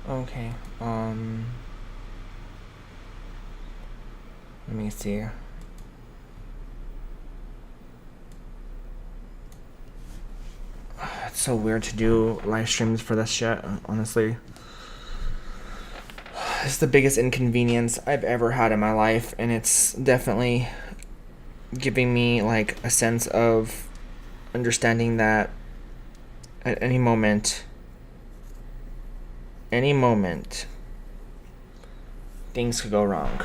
Okay. Let me see. It's so weird to do live streams for this shit, honestly. It's the biggest inconvenience I've ever had in my life, and it's definitely giving me like a sense of understanding that at any moment, things could go wrong.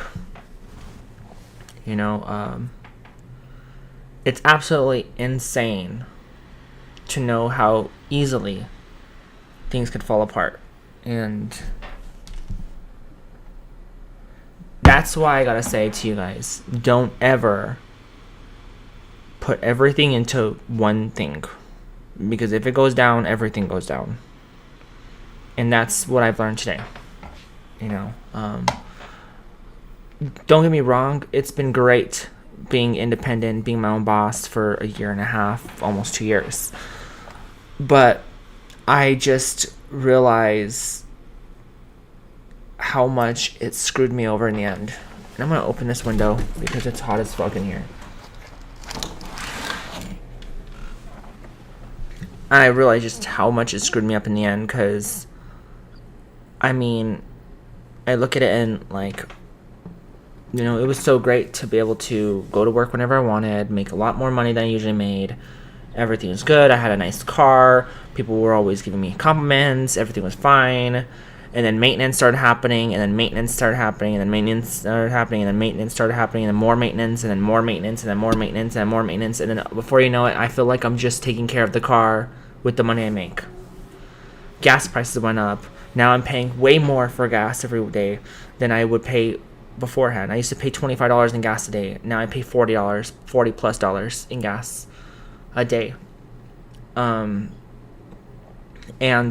You know, it's absolutely insane to know how easily things could fall apart. And that's why I gotta say to you guys, don't ever put everything into one thing. Because if it goes down, everything goes down. And that's what I've learned today. You know, don't get me wrong, it's been great being independent, being my own boss for a year and a half, almost 2 years. But I just realize how much it screwed me over in the end. And I'm gonna open this window because it's hot as fuck in here. And I realize just how much it screwed me up in the end, because I mean, I look at it and like, you know, it was so great to be able to go to work whenever I wanted, make a lot more money than I usually made. Everything was good. I had a nice car. People were always giving me compliments. Everything was fine. And then maintenance started happening, and then maintenance started happening, and then maintenance started happening, and then maintenance started happening, and then more maintenance, and then more maintenance, and then more maintenance, and then more maintenance. And then before you know it, I feel like I'm just taking care of the car with the money I make. Gas prices went up. Now I'm paying way more for gas every day than I would pay beforehand. I used to pay $25 in gas a day. Now I pay $40+ in gas a day. And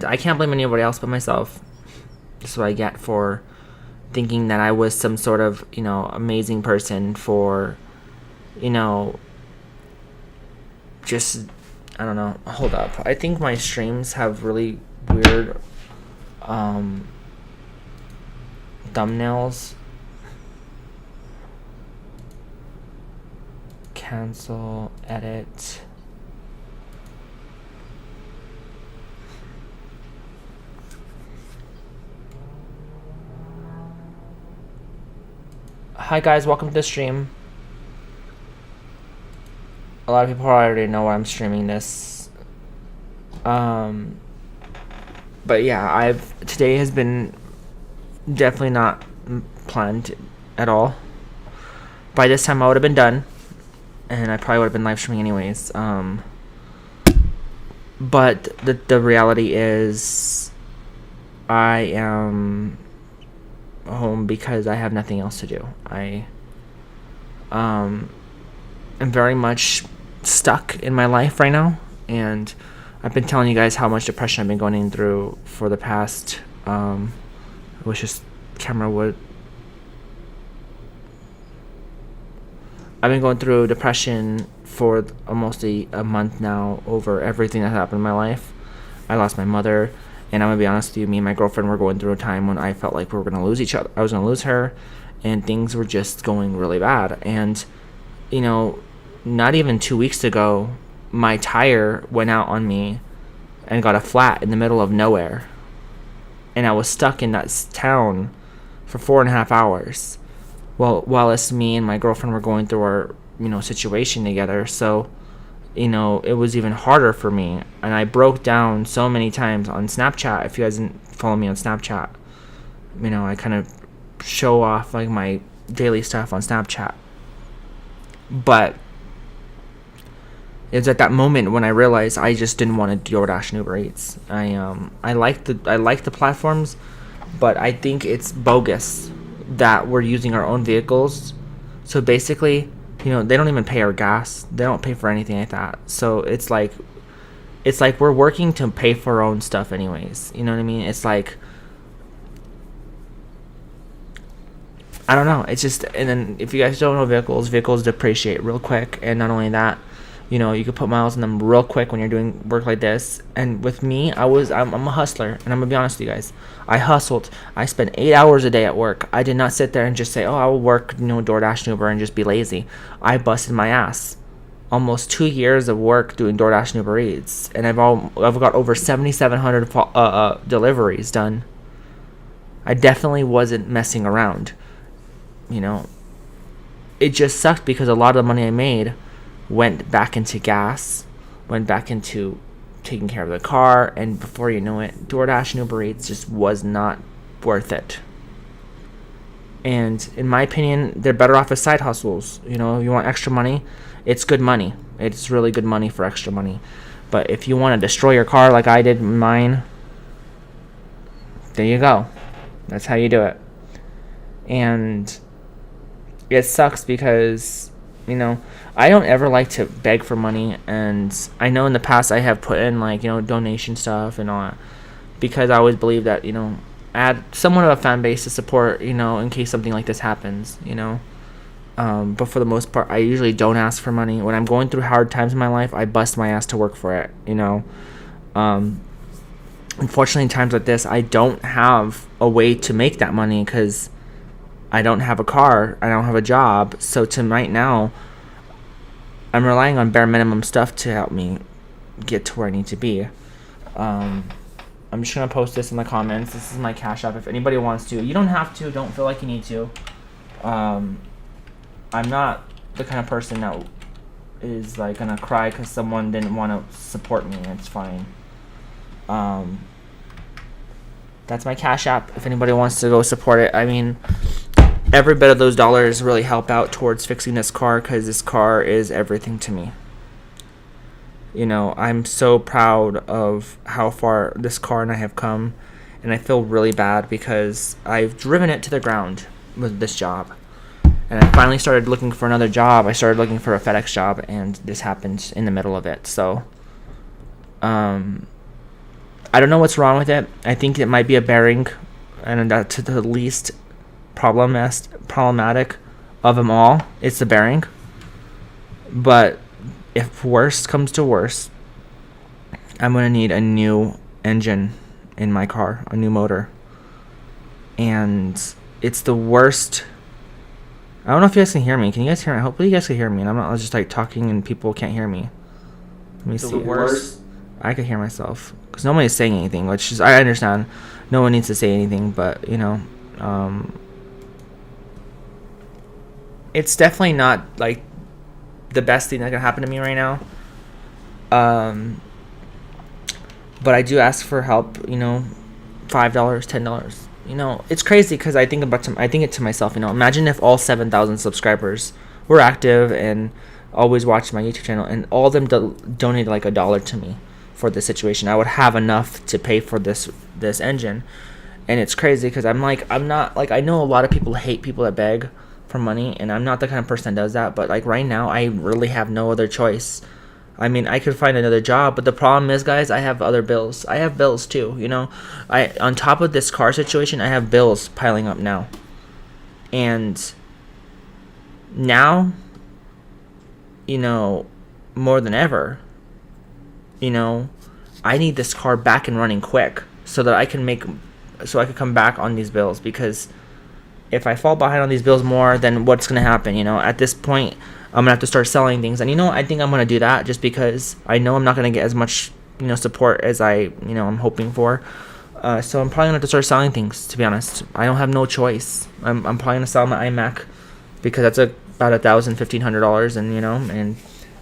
I can't blame anybody else but myself. That's what I get for thinking that I was some sort of, you know, amazing person for, you know, just, I don't know. Hold up. I think my streams have really weird thumbnails. Cancel, edit. Hi guys, welcome to the stream. A lot of people already know why I'm streaming this. But yeah, today has been definitely not planned at all. By this time I would have been done, and I probably would have been live streaming anyways. But the reality is, I am home because I have nothing else to do. I am very much stuck in my life right now, and I've been telling you guys how much depression I've been going through for the past I wish this camera would. I've been going through depression for almost a month now over everything that happened in my life. I lost my mother, and I'm gonna be honest with you, me and my girlfriend were going through a time when I felt like we were gonna lose each other. I was gonna lose her, and things were just going really bad. And you know, not even 2 weeks ago, my tire went out on me and got a flat in the middle of nowhere, and I was stuck in that town for 4.5 hours. Well, while it's me and my girlfriend were going through our, you know, situation together. So, you know, it was even harder for me, and I broke down so many times on Snapchat. If you guys didn't follow me on Snapchat, you know, I kind of show off like my daily stuff on Snapchat. But it was at that moment when I realized I just didn't want to DoorDash and Uber Eats. I like the platforms, but I think it's bogus that we're using our own vehicles. So basically, you know, they don't even pay our gas. They don't pay for anything like that. So it's like we're working to pay for our own stuff anyways. You know what I mean? It's like, I don't know. It's just, and then if you guys don't know vehicles depreciate real quick. And not only that, You know, you could put miles on them real quick when you're doing work like this. And with me, I'm a hustler, and I'm gonna be honest with you guys. I hustled. I spent 8 hours a day at work. I did not sit there and just say, "Oh, I will work, DoorDash and Uber and just be lazy." I busted my ass. Almost 2 years of work doing DoorDash and Uber Eats, and I've got over 7,700 deliveries done. I definitely wasn't messing around. It just sucked because a lot of the money I made went back into gas, went back into taking care of the car, and before you know it, DoorDash and Uber Eats just was not worth it. And in my opinion, they're better off as side hustles. You want extra money, it's good money. It's really good money for extra money. But if you want to destroy your car like I did mine, there you go. That's how you do it. And it sucks because I don't ever like to beg for money, and I know in the past I have put in donation stuff and all that, because I always believe that I had somewhat of a fan base to support in case something like this happens. But for the most part, I usually don't ask for money. When I'm going through hard times in my life, I bust my ass to work for it. Unfortunately, in times like this, I don't have a way to make that money because I don't have a car, I don't have a job. So to right now, I'm relying on bare minimum stuff to help me get to where I need to be. I'm just going to post this in the comments. This is my Cash App. If anybody wants to. You don't have to. Don't feel like you need to. I'm not the kind of person that is going to cry because someone didn't want to support me. It's fine. That's my Cash App. If anybody wants to go support it. I mean, every bit of those dollars really help out towards fixing this car, because this car is everything to me. I'm so proud of how far this car and I have come, and I feel really bad because I've driven it to the ground with this job. And I finally started looking for another job. I started looking for a FedEx job, and this happened in the middle of it. So, I don't know what's wrong with it. I think it might be a bearing, and that's the least problematic of them all. It's the bearing. But if worst comes to worst, I'm going to need a new engine in my car, a new motor. And it's the worst. I don't know if you guys can hear me. Can you guys hear me? Hopefully you guys can hear me, and I'm not just talking and people can't hear me. Let me see. The worst. I can hear myself because nobody's saying anything, which is, I understand. No one needs to say anything, but it's definitely not the best thing that can happen to me right now. But I do ask for help. $5, $10. It's crazy because I think it to myself. Imagine if all 7,000 subscribers were active and always watched my YouTube channel, and all of them donated $1 to me for this situation. I would have enough to pay for this engine. And it's crazy because I'm not I know a lot of people hate people that beg for money, and I'm not the kind of person that does that, but right now I really have no other choice. I mean, I could find another job, but the problem is, guys, I have other bills. I have bills too, on top of this car situation, I have bills piling up now. And now, more than ever, I need this car back and running quick so that I can come back on these bills, because if I fall behind on these bills more, then what's going to happen? At this point, I'm going to have to start selling things. And I think I'm going to do that just because I know I'm not going to get as much, support as I'm hoping for. So I'm probably going to have to start selling things, to be honest. I don't have no choice. I'm probably going to sell my iMac because that's about $1,000, $1,500, and I'm going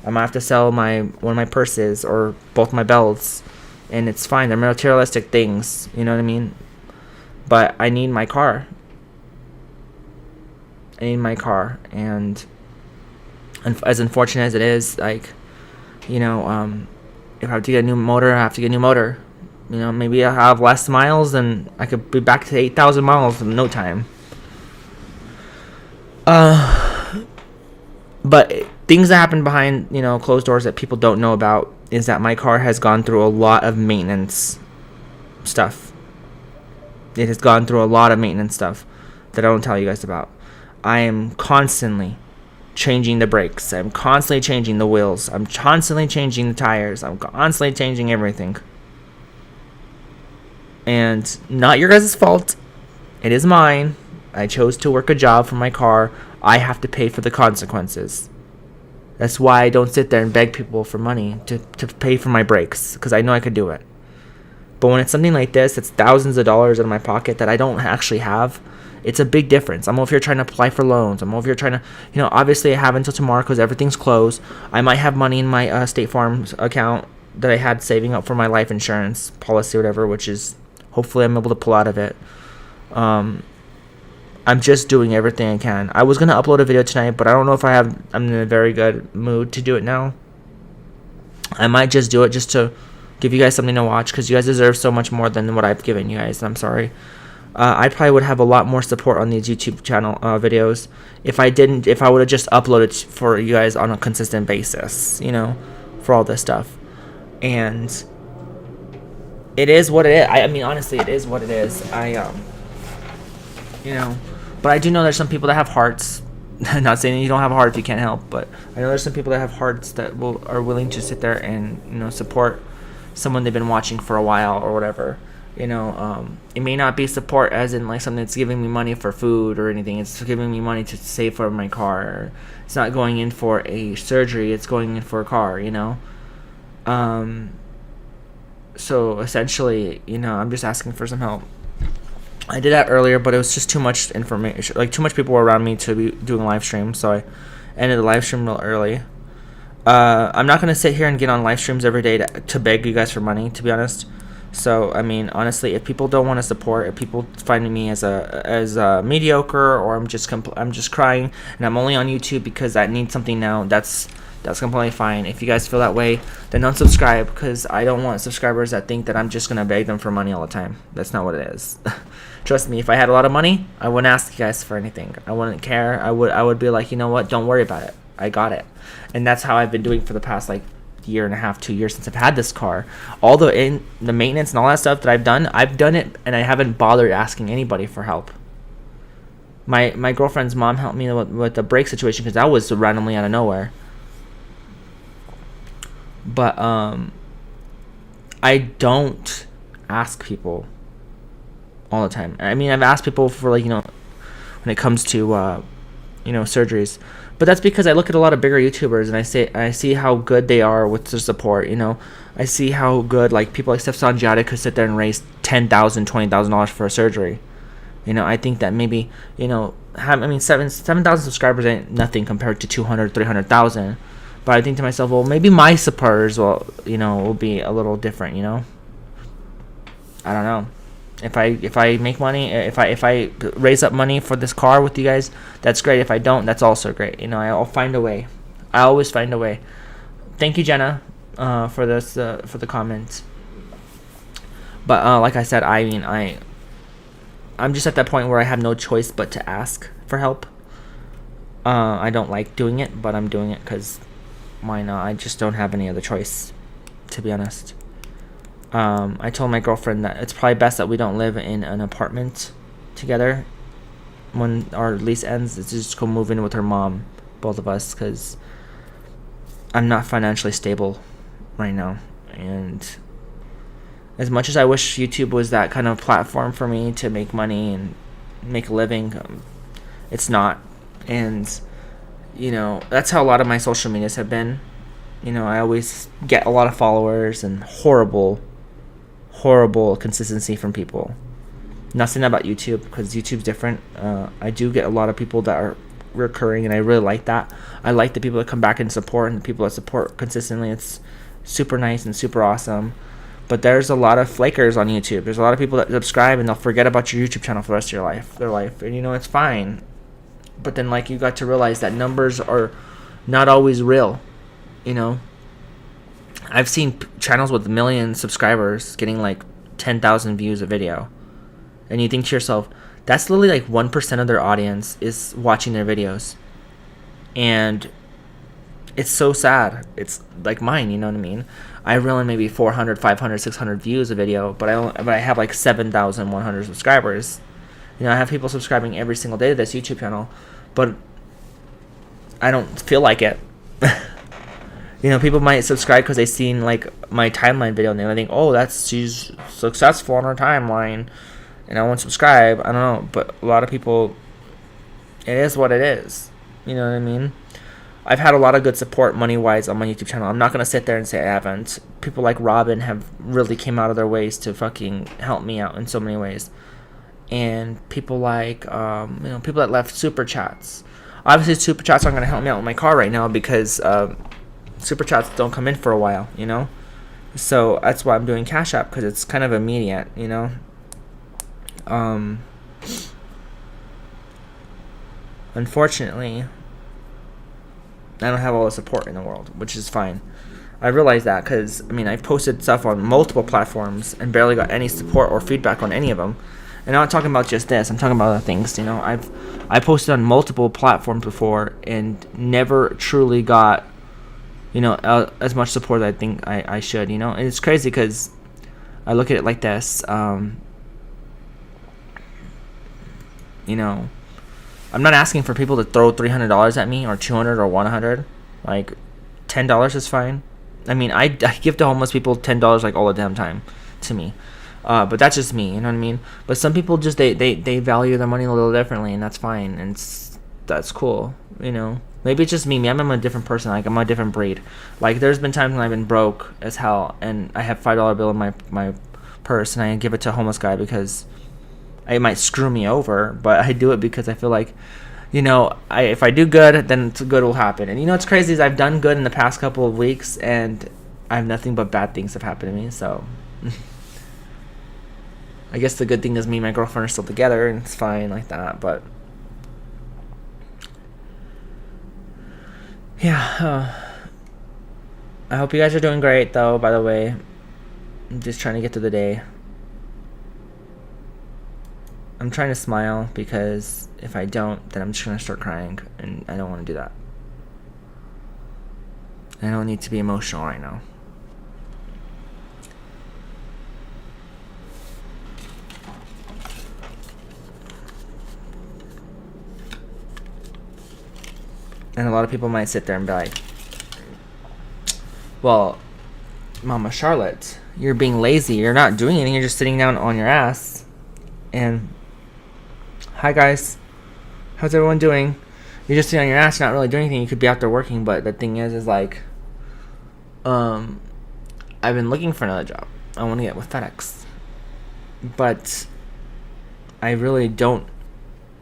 to have to sell one of my purses or both my belts. And it's fine. They're materialistic things. You know what I mean? But I need my car. And as unfortunate as it is, if I have to get a new motor, I have to get a new motor. Maybe I'll have less miles, and I could be back to 8,000 miles in no time. But things that happen behind, closed doors that people don't know about is that my car has gone through a lot of maintenance stuff. It has gone through a lot of maintenance stuff that I don't tell you guys about. I am constantly changing the brakes. I'm constantly changing the wheels. I'm constantly changing the tires. I'm constantly changing everything. And not your guys' fault. It is mine. I chose to work a job for my car. I have to pay for the consequences. That's why I don't sit there and beg people for money to pay for my brakes, because I know I could do it. But when it's something like this, it's thousands of dollars out of my pocket that I don't actually have. It's a big difference. I'm over here trying to apply for loans. I'm over here trying to, obviously I have until tomorrow because everything's closed. I might have money in my State Farm account that I had saving up for my life insurance policy or whatever, which is hopefully I'm able to pull out of it. I'm just doing everything I can. I was going to upload a video tonight, but I don't know if I'm in a very good mood to do it now. I might just do it just to give you guys something to watch, because you guys deserve so much more than what I've given you guys. I'm sorry. I probably would have a lot more support on these YouTube channel videos if I would have just uploaded for you guys on a consistent basis, for all this stuff. And it is what it is. I mean, honestly, it is what it is. But I do know there's some people that have hearts. Not saying that you don't have a heart if you can't help, but I know there's some people that have hearts that are willing to sit there and support someone they've been watching for a while or whatever. It may not be support as in like something that's giving me money for food or anything. It's giving me money to save for my car. It's not going in for a surgery. It's going in for a car. So essentially, I'm just asking for some help. I did that earlier, but it was just too much information. Like, too much people were around me to be doing a live stream, so I ended the live stream real early. I'm not going to sit here and get on live streams every day to beg you guys for money, to be honest. So, I mean, honestly, if people don't want to support, if people find me as a mediocre, or I'm just crying, and I'm only on YouTube because I need something now, that's completely fine. If you guys feel that way, then don't subscribe, because I don't want subscribers that think that I'm just going to beg them for money all the time. That's not what it is. Trust me, if I had a lot of money, I wouldn't ask you guys for anything. I wouldn't care. I would be like, you know what? Don't worry about it. I got it. And that's how I've been doing for the past year and a half, 2 years since I've had this car. All the maintenance and all that stuff that I've done it, and I haven't bothered asking anybody for help. My girlfriend's mom helped me with the brake situation because that was randomly out of nowhere. But I don't ask people all the time. I mean, I've asked people for when it comes to surgeries, but that's because I look at a lot of bigger YouTubers and I see how good they are with the support. I see how good people like Steph Sangiata could sit there and raise $10,000, $20,000 for a surgery. I think that maybe 7,000 subscribers ain't nothing compared to 200, 300,000. But I think to myself, well, maybe my supporters will be a little different. I don't know. If I make money, if I raise up money for this car with you guys, that's great. If I don't, that's also great. I'll find a way. I always find a way. Thank you, Jenna, for this for the comments. But like I said, I'm just at that point where I have no choice but to ask for help. I don't like doing it, but I'm doing it because why not? I just don't have any other choice, to be honest. I told my girlfriend that it's probably best that we don't live in an apartment together when our lease ends. It's just go move in with her mom, both of us, because I'm not financially stable right now. And as much as I wish YouTube was that kind of platform for me to make money and make a living, it's not. And that's how a lot of my social medias have been. I always get a lot of followers and horrible consistency from people. Nothing about YouTube, because YouTube's different. I do get a lot of people that are recurring, and I really like that. I like the people that come back and support, and the people that support consistently. It's super nice and super awesome. But there's a lot of flakers on YouTube. There's a lot of people that subscribe and they'll forget about your YouTube channel for the rest of their life. And it's fine. But then you got to realize that numbers are not always real. I've seen channels with 1 million subscribers getting 10,000 views a video. And you think to yourself, that's literally 1% of their audience is watching their videos. And it's so sad. It's like mine, you know what I mean? I reel in maybe 400, 500, 600 views a video, but I have 7,100 subscribers. I have people subscribing every single day to this YouTube channel, but I don't feel like it. People might subscribe because they seen like my timeline video and they think, oh, she's successful on her timeline, and I won't subscribe. I don't know, but a lot of people, it is what it is. You know what I mean? I've had a lot of good support money-wise on my YouTube channel. I'm not going to sit there and say I haven't. People like Robin have really came out of their ways to fucking help me out in so many ways. And people like, people that left super chats. Obviously, super chats aren't going to help me out with my car right now because super chats don't come in for a while, So that's why I'm doing Cash App, because it's kind of immediate, Unfortunately, I don't have all the support in the world, which is fine. I realize that because, I've posted stuff on multiple platforms and barely got any support or feedback on any of them. And I'm not talking about just this. I'm talking about other things, I posted on multiple platforms before and never truly got, as much support as I think I should, And it's crazy because I look at it like this, I'm not asking for people to throw $300 at me or $200 or $100. Like, $10 is fine. I give to homeless people $10 like all the damn time to me. But that's just me, you know what I mean? But some people just, they value their money a little differently, and that's fine. And that's cool, Maybe it's just me. I'm a different person. Like, I'm a different breed. Like, there's been times when I've been broke as hell, and I have $5 bill in my purse, and I give it to a homeless guy because it might screw me over, but I do it because I feel like, if I do good, then good will happen. And what's crazy is I've done good in the past couple of weeks, and I have nothing but bad things have happened to me. So I guess the good thing is me and my girlfriend are still together, and it's fine like that. But yeah, I hope you guys are doing great, though. By the way, I'm just trying to get through the day. I'm trying to smile because if I don't, then I'm just going to start crying, and I don't want to do that. I don't need to be emotional right now. And a lot of people might sit there and be like, well, Mama Charlotte, you're being lazy. You're not doing anything. You're just sitting down on your ass. And hi guys, how's everyone doing? You're just sitting on your ass, you're not really doing anything. You could be out there working, but the thing is like, I've been looking for another job. I want to get with FedEx, but I really don't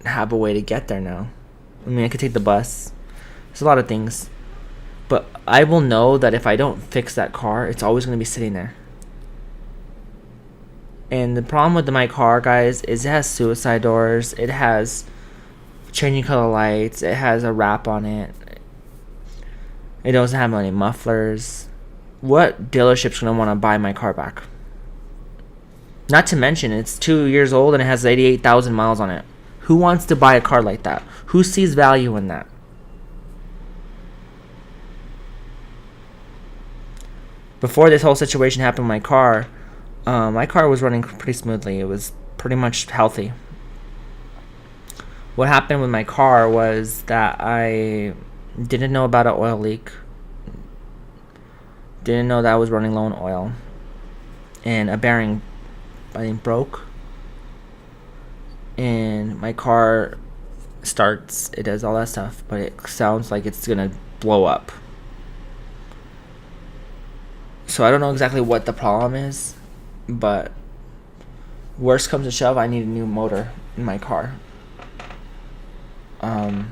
have a way to get there now. I could take the bus. There's a lot of things, but I will know that if I don't fix that car, it's always going to be sitting there. And the problem with my car, guys, is it has suicide doors. It has changing color lights. It has a wrap on it. It doesn't have any mufflers. What dealership's going to want to buy my car back? Not to mention, it's 2 years old and it has 88,000 miles on it. Who wants to buy a car like that? Who sees value in that? Before this whole situation happened with my car was running pretty smoothly. It was pretty much healthy. What happened with my car was that I didn't know about an oil leak. Didn't know that I was running low on oil. And a bearing, I think, broke. And my car starts, it does all that stuff, but it sounds like it's going to blow up. So I don't know exactly what the problem is, but worst comes to shove, I need a new motor in my car. I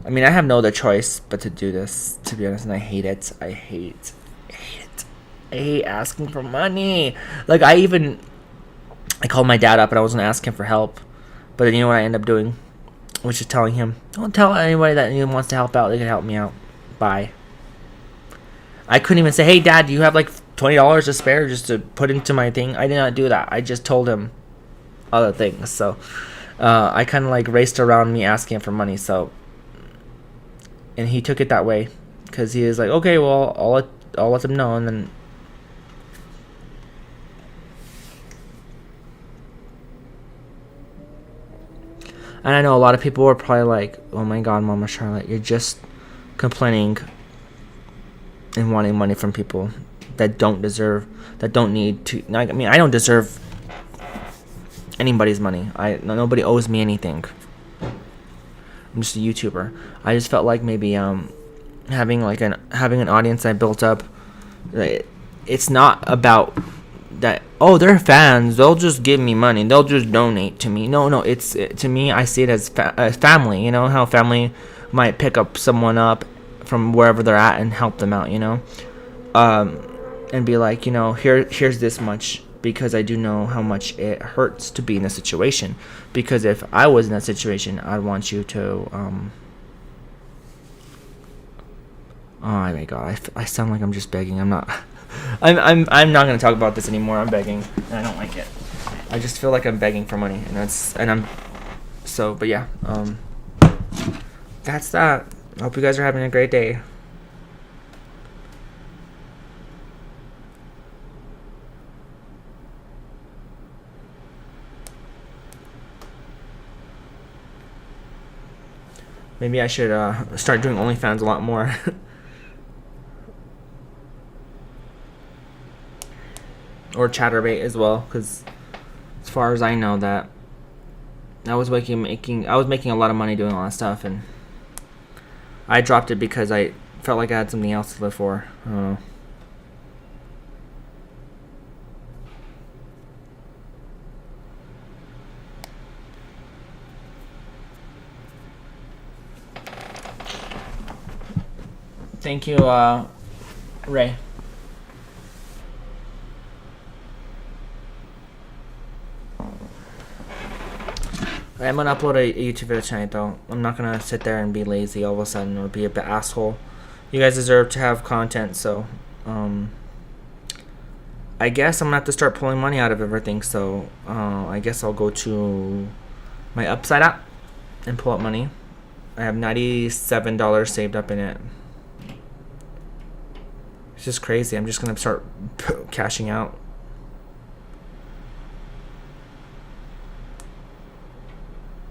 have no other choice but to do this, to be honest, and I hate it. I hate asking for money. Like, I called my dad up and I was going to ask him for help, but then you know what I end up doing? Which is telling him, don't tell anybody that anyone wants to help out, they can help me out. Bye. I couldn't even say, hey dad, do you have like $20 to spare just to put into my thing? I did not do that. I just told him other things. So I kind of like raced around me asking for money. So, and he took it that way because he was like, okay, well, I'll let them know. And then And I know a lot of people were probably like, oh my god, Mama Charlotte, you're just complaining and wanting money from people that don't deserve, that don't need to. I mean, I don't deserve anybody's money. Nobody owes me anything. I'm just a YouTuber. I just felt like maybe having an audience I built up. It's not about that. Oh, they're fans. They'll just give me money. They'll just donate to me. No. It's to me. I see it as family. You know how family might pick up someone up from wherever they're at and help them out. You know, and be like, you know, here's this much, because I do know how much it hurts to be in a situation. Because if I was in that situation, I'd want you to. Oh my god, I sound like I'm just begging. I'm not. I'm not gonna talk about this anymore. I'm begging, and I don't like it. I just feel like I'm begging for money, and I'm. So, but yeah, that's that. I hope you guys are having a great day. Maybe I should start doing OnlyFans a lot more. Or Chatterbait as well, because as far as I know, that I was making a lot of money doing all that stuff, and I dropped it because I felt like I had something else to live for. I don't know. Thank you, Ray. I'm gonna upload a YouTube video tonight, though. I'm not gonna sit there and be lazy all of a sudden or be a bit asshole. You guys deserve to have content, so I guess I'm gonna have to start pulling money out of everything. So I guess I'll go to my Upside app and pull out money. I have $97 saved up in it. It's just crazy. I'm just gonna start cashing out.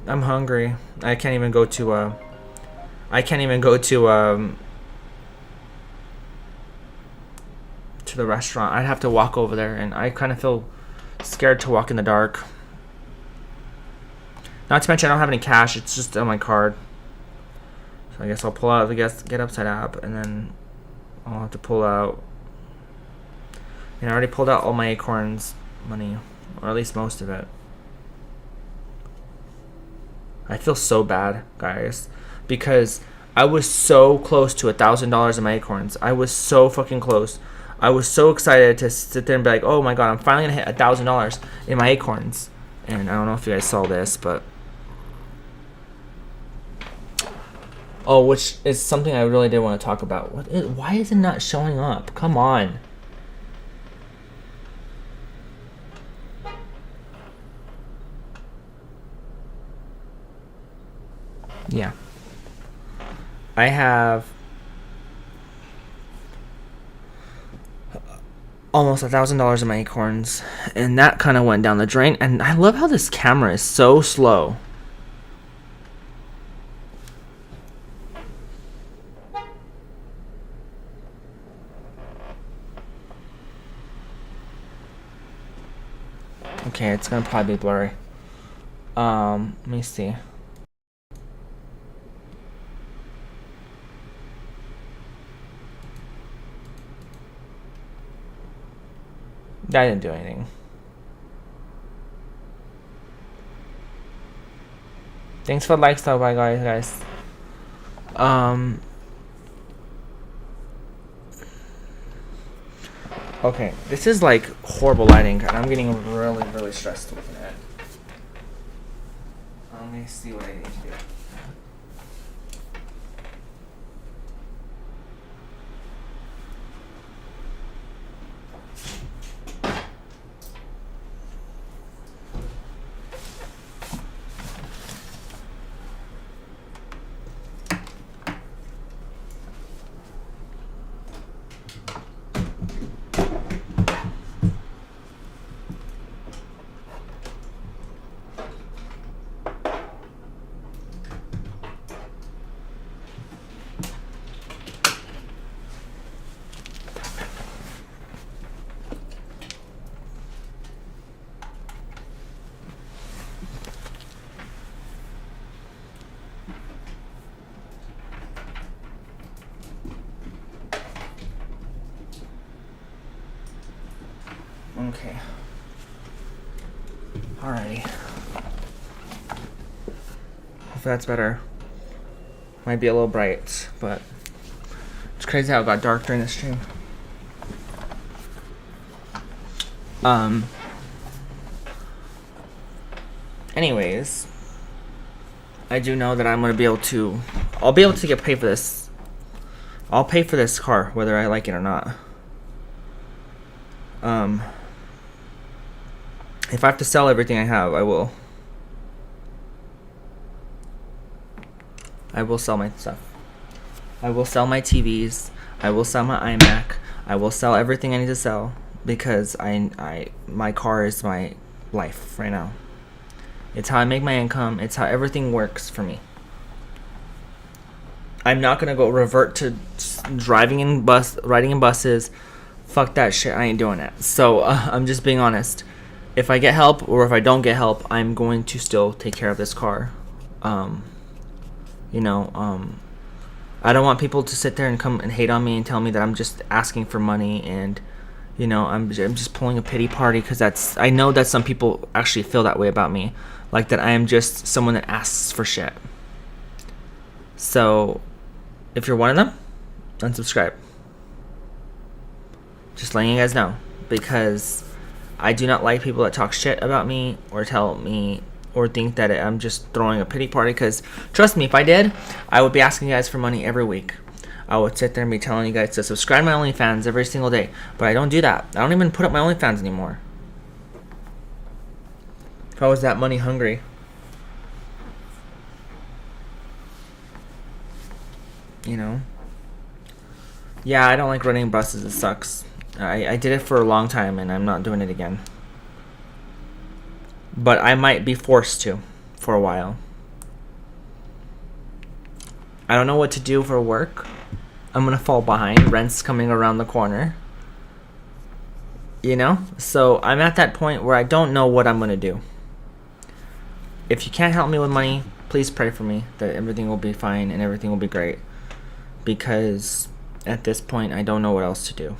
I'm hungry. I can't even go to the restaurant. I'd have to walk over there, and I kind of feel scared to walk in the dark. Not to mention I don't have any cash. It's just on my card. So I guess I'll pull out the Get Upside app, and then I'll have to pull out. And I already pulled out all my Acorns money, or at least most of it. I feel so bad, guys, because I was so close to $1,000 in my Acorns. I was so fucking close. I was so excited to sit there and be like, oh my god, I'm finally gonna hit $1,000 in my Acorns. And I don't know if you guys saw this, but which is something I really did want to talk about. Why is it not showing up? Come on. Yeah. I have almost $1,000 in my Acorns, and that kind of went down the drain. And I love how this camera is so slow. Okay, it's gonna probably be blurry. Let me see. I didn't do anything. Thanks for the likes, though, bye guys. Okay, this is like horrible lighting, and I'm getting really, really stressed looking at it. Let me see what I need to do. Okay. Alrighty. If that's better. Might be a little bright, but it's crazy how it got dark during the stream. Anyways, I do know that I'll be able to get paid for this. I'll pay for this car, whether I like it or not. If I have to sell everything I have, I will. I will sell my stuff. I will sell my TVs. I will sell my iMac. I will sell everything I need to sell because my car is my life right now. It's how I make my income. It's how everything works for me. I'm not gonna go revert to riding in buses. Fuck that shit. I ain't doing it. So I'm just being honest. If I get help or if I don't get help, I'm going to still take care of this car. I don't want people to sit there and come and hate on me and tell me that I'm just asking for money and, I'm just pulling a pity party because I know that some people actually feel that way about me, like that I am just someone that asks for shit. So, if you're one of them, unsubscribe. Just letting you guys know, because I do not like people that talk shit about me or tell me or think that I'm just throwing a pity party, because trust me, if I did, I would be asking you guys for money every week. I would sit there and be telling you guys to subscribe to my OnlyFans every single day, but I don't do that. I don't even put up my OnlyFans anymore. If I was that money hungry. Yeah, I don't like running buses. It sucks. I did it for a long time and I'm not doing it again. But I might be forced to for a while. I don't know what to do for work. I'm gonna fall behind. Rent's coming around the corner. So I'm at that point where I don't know what I'm gonna do. If you can't help me with money, please pray for me that everything will be fine and everything will be great. Because at this point, I don't know what else to do.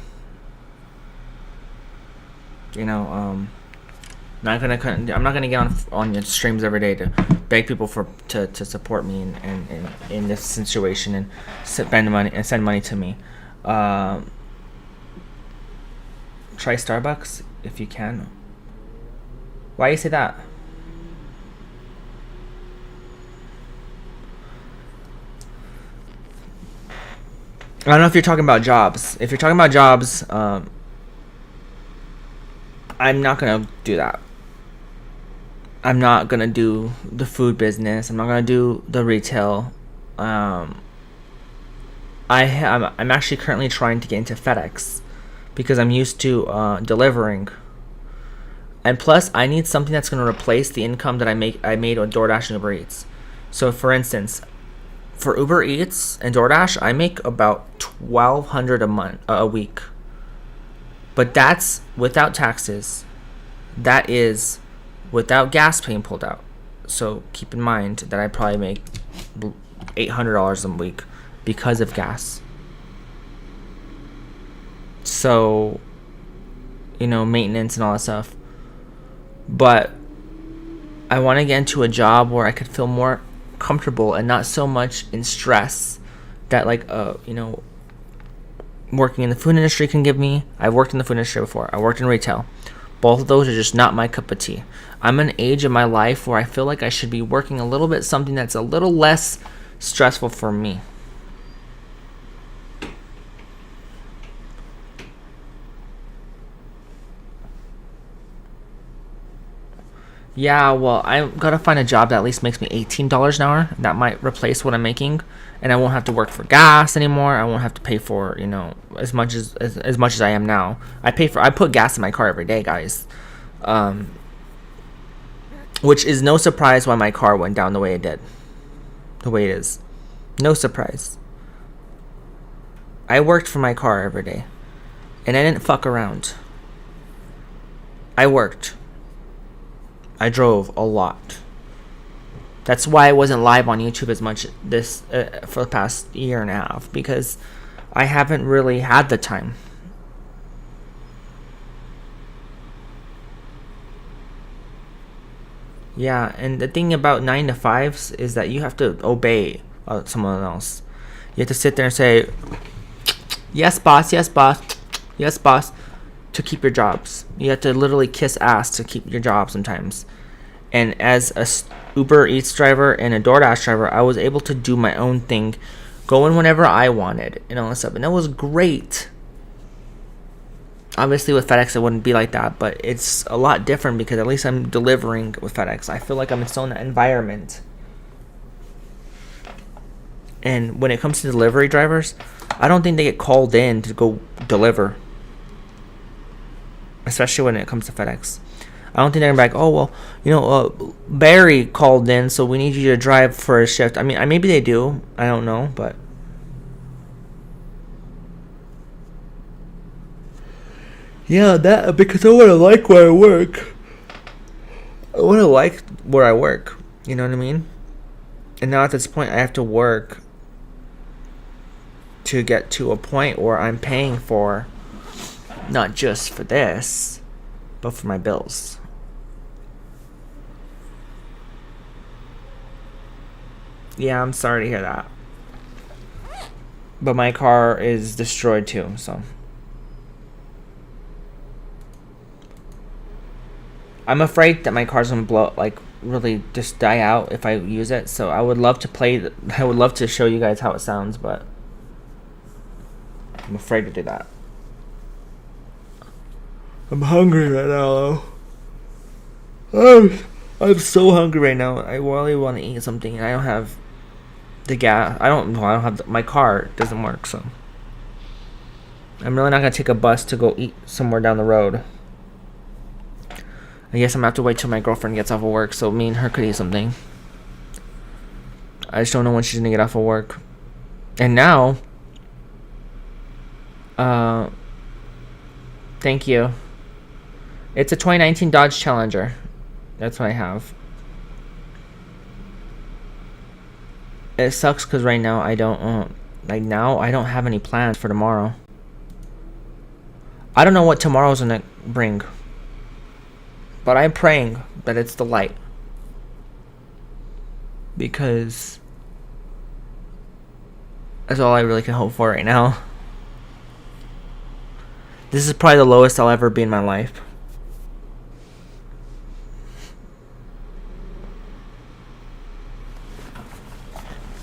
I'm not gonna get on your streams every day to beg people to support me in this situation and send money to me. Try Starbucks if you can. Why you say that? I don't know if you're talking about jobs. If you're talking about jobs, I'm not gonna do that. I'm not gonna do the food business. I'm not gonna do the retail. I'm actually currently trying to get into FedEx because I'm used to delivering. And plus, I need something that's gonna replace the income that I made on DoorDash and Uber Eats. So, for instance, for Uber Eats and DoorDash, I make about $1,200 a week. But that's without taxes. That is without gas being pulled out. So keep in mind that I probably make $800 a week because of gas. So, maintenance and all that stuff. But I want to get into a job where I could feel more comfortable and not so much in stress that working in the food industry can give me. I've worked in the food industry before. I worked in retail. Both of those are just not my cup of tea. I'm in an age of my life where I feel like I should be working a little bit something that's a little less stressful for me. Yeah, well, I gotta find a job that at least makes me $18 an hour. That might replace what I'm making, and I won't have to work for gas anymore. I won't have to pay for as much as I am now. I put gas in my car every day, guys, which is no surprise why my car went down the way it did, the way it is. No surprise. I worked for my car every day, and I didn't fuck around. I worked. I drove a lot. That's why I wasn't live on YouTube as much for the past year and a half, because I haven't really had the time. Yeah, and the thing about 9 to 5s is that you have to obey someone else. You have to sit there and say, yes, boss, yes, boss, yes, boss, to keep your jobs. You have to literally kiss ass to keep your job sometimes. And as a Uber Eats driver and a DoorDash driver, I was able to do my own thing, go in whenever I wanted, and all that stuff. And that was great. Obviously, with FedEx, it wouldn't be like that, but it's a lot different because at least I'm delivering with FedEx. I feel like I'm still in that environment. And when it comes to delivery drivers, I don't think they get called in to go deliver. Especially when it comes to FedEx. I don't think they're going to be like, oh, well, Barry called in, so we need you to drive for a shift. I mean, maybe they do. I don't know, but... Yeah, that, because I want to like where I work. I want to like where I work. You know what I mean? And now at this point, I have to work to get to a point where I'm paying for, not just for this, but for my bills. Yeah, I'm sorry to hear that. But my car is destroyed too, so... I'm afraid that my car's gonna blow, like, really just die out if I use it. So I would love to I would love to show you guys how it sounds, but I'm afraid to do that. I'm hungry right now, though. I'm so hungry right now. I really want to eat something, and I don't have the gas. I don't have my car doesn't work, so I'm really not gonna take a bus to go eat somewhere down the road. I guess I'm gonna have to wait till my girlfriend gets off of work so me and her could eat something. I just don't know when she's gonna get off of work. And now, thank you. It's a 2019 Dodge Challenger. That's what I have. It sucks because right now I don't, I don't have any plans for tomorrow. I don't know what tomorrow's gonna bring. But I'm praying that it's the light. Because that's all I really can hope for right now. This is probably the lowest I'll ever be in my life.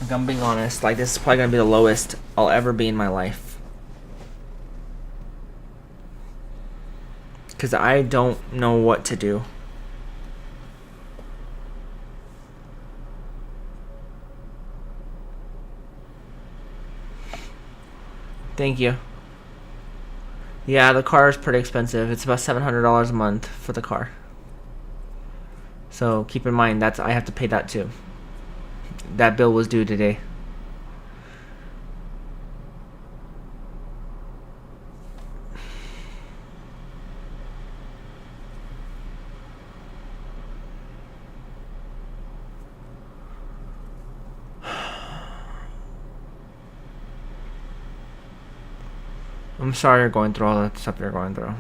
Like, I'm being honest. Like, this is probably going to be the lowest I'll ever be in my life. Because I don't know what to do. Thank you. Yeah, the car is pretty expensive. It's about $700 a month for the car. So keep in mind that I have to pay that too. That bill was due today. I'm sorry you're going through all that stuff you're going through.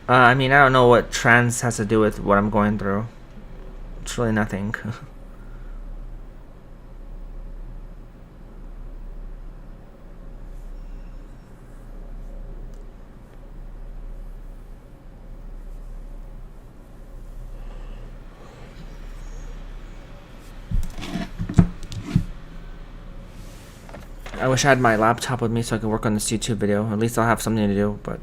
I mean, I don't know what trans has to do with what I'm going through. It's really nothing. I wish I had my laptop with me so I could work on this YouTube video. At least I'll have something to do, but...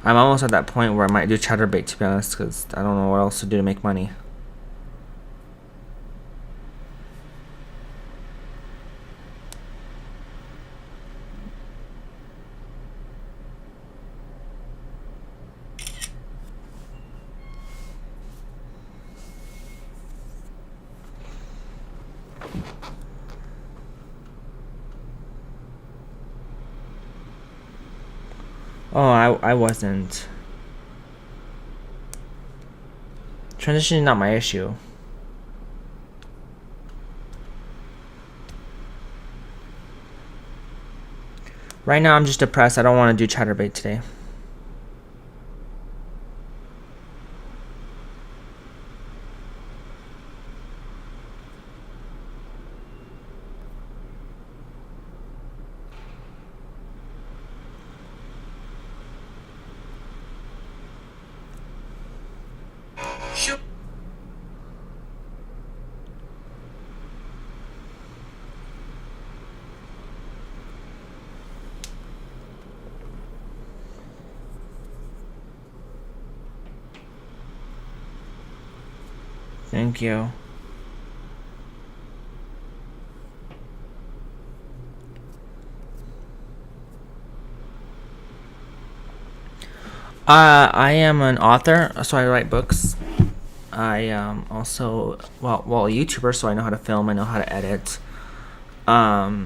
I'm almost at that point where I might do Chatterbait, to be honest, because I don't know what else to do to make money. Oh, I wasn't. Transition is not my issue. Right now, I'm just depressed. I don't want to do Chatterbait today. Thank you. I am an author, so I write books. I also a YouTuber, so I know how to film. I know how to edit. I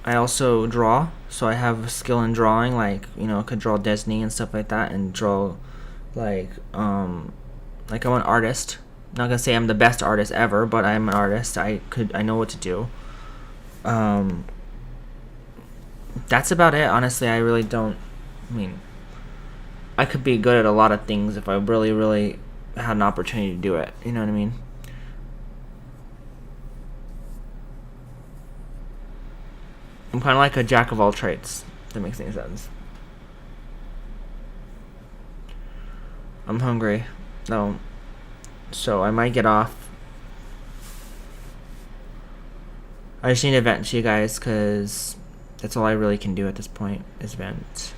also draw, so I have skill in drawing. Like, I could draw Disney and stuff like that, and draw like I'm an artist. Not gonna say I'm the best artist ever, but I'm an artist. I know what to do. That's about it. Honestly, I really don't. I mean, I could be good at a lot of things if I really, really had an opportunity to do it. You know what I mean? I'm kind of like a jack of all trades. If that makes any sense. I'm hungry. No. So I might get off. I just need to vent to you guys because that's all I really can do at this point is vent.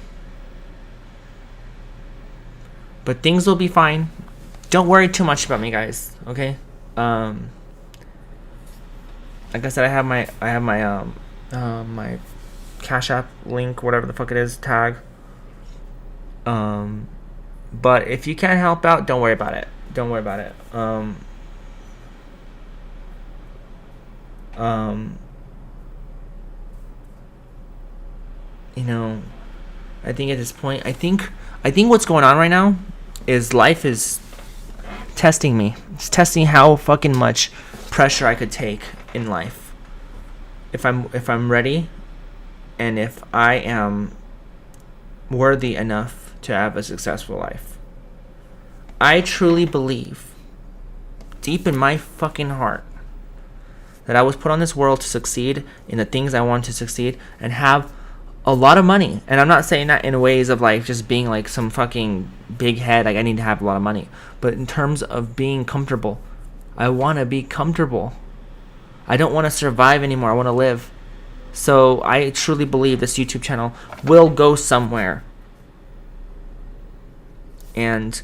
But things will be fine. Don't worry too much about me, guys. Okay. Like I said, I have my my Cash App link, whatever the fuck it is, tag. But if you can't help out, don't worry about it. Don't worry about it. I think at this point, I think what's going on right now is life is testing me. It's testing how fucking much pressure I could take in life. If I'm ready, and if I am worthy enough to have a successful life. I truly believe, deep in my fucking heart, that I was put on this world to succeed in the things I want to succeed and have a lot of money. And I'm not saying that in ways of like just being like some fucking big head, like I need to have a lot of money. But in terms of being comfortable, I want to be comfortable. I don't want to survive anymore. I want to live. So I truly believe this YouTube channel will go somewhere. And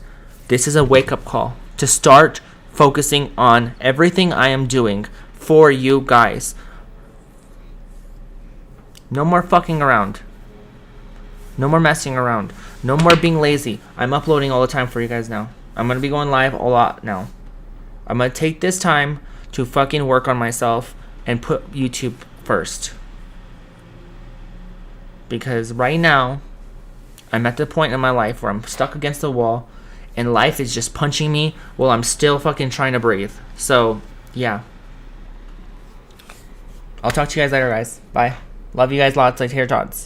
this is a wake-up call to start focusing on everything I am doing for you guys. No more fucking around. No more messing around. No more being lazy. I'm uploading all the time for you guys now. I'm going to be going live a lot now. I'm going to take this time to fucking work on myself and put YouTube first. Because right now, I'm at the point in my life where I'm stuck against the wall and life is just punching me while I'm still fucking trying to breathe. So, yeah. I'll talk to you guys later, guys. Bye. Love you guys lots like hair tots.